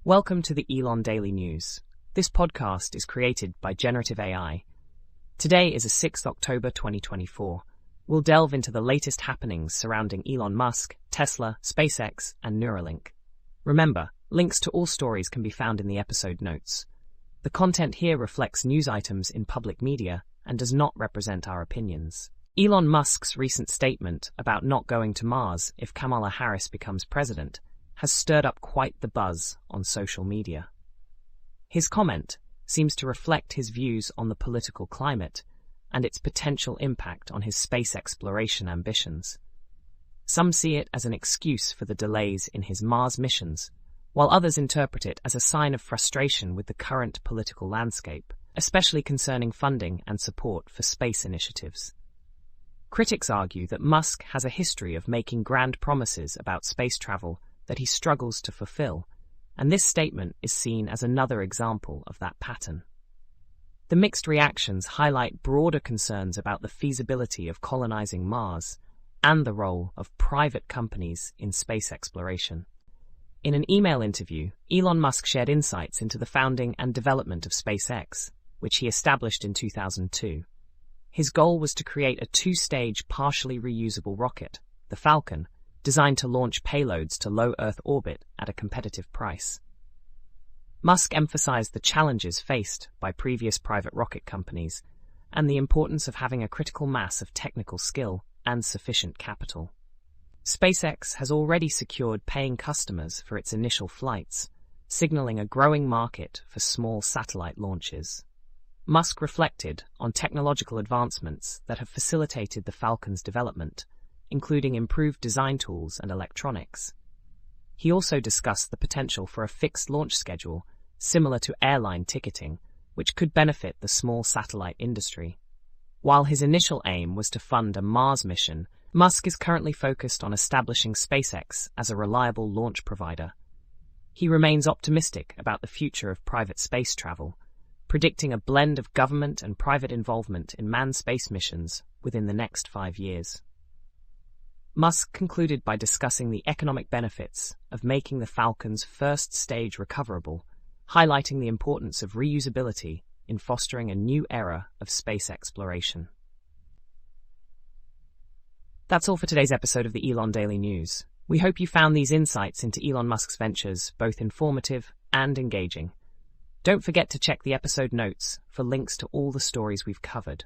Welcome to the Elon Daily News. This podcast is created by Generative AI. Today is 6th October 2024. We'll delve into the latest happenings surrounding Elon Musk, Tesla, SpaceX, and Neuralink. Remember, links to all stories can be found in the episode notes. The content here reflects news items in public media and does not represent our opinions. Elon Musk's recent statement about not going to Mars if Kamala Harris becomes president has stirred up quite the buzz on social media. His comment seems to reflect his views on the political climate and its potential impact on his space exploration ambitions. Some see it as an excuse for the delays in his Mars missions, while others interpret it as a sign of frustration with the current political landscape, especially concerning funding and support for space initiatives. Critics argue that Musk has a history of making grand promises about space travel that he struggles to fulfill, and this statement is seen as another example of that pattern. The mixed reactions highlight broader concerns about the feasibility of colonizing Mars and the role of private companies in space exploration. In an email interview, Elon Musk shared insights into the founding and development of SpaceX, which he established in 2002. His goal was to create a two-stage, partially reusable rocket, the Falcon, designed to launch payloads to low Earth orbit at a competitive price. Musk emphasized the challenges faced by previous private rocket companies and the importance of having a critical mass of technical skill and sufficient capital. SpaceX has already secured paying customers for its initial flights, signaling a growing market for small satellite launches. Musk reflected on technological advancements that have facilitated the Falcon's development, including improved design tools and electronics. He also discussed the potential for a fixed launch schedule, similar to airline ticketing, which could benefit the small satellite industry. While his initial aim was to fund a Mars mission, Musk is currently focused on establishing SpaceX as a reliable launch provider. He remains optimistic about the future of private space travel, predicting a blend of government and private involvement in manned space missions within the next 5 years. Musk concluded by discussing the economic benefits of making the Falcon's first stage recoverable, highlighting the importance of reusability in fostering a new era of space exploration. That's all for today's episode of the Elon Daily News. We hope you found these insights into Elon Musk's ventures both informative and engaging. Don't forget to check the episode notes for links to all the stories we've covered.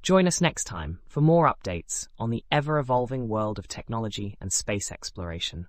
Join us next time for more updates on the ever-evolving world of technology and space exploration.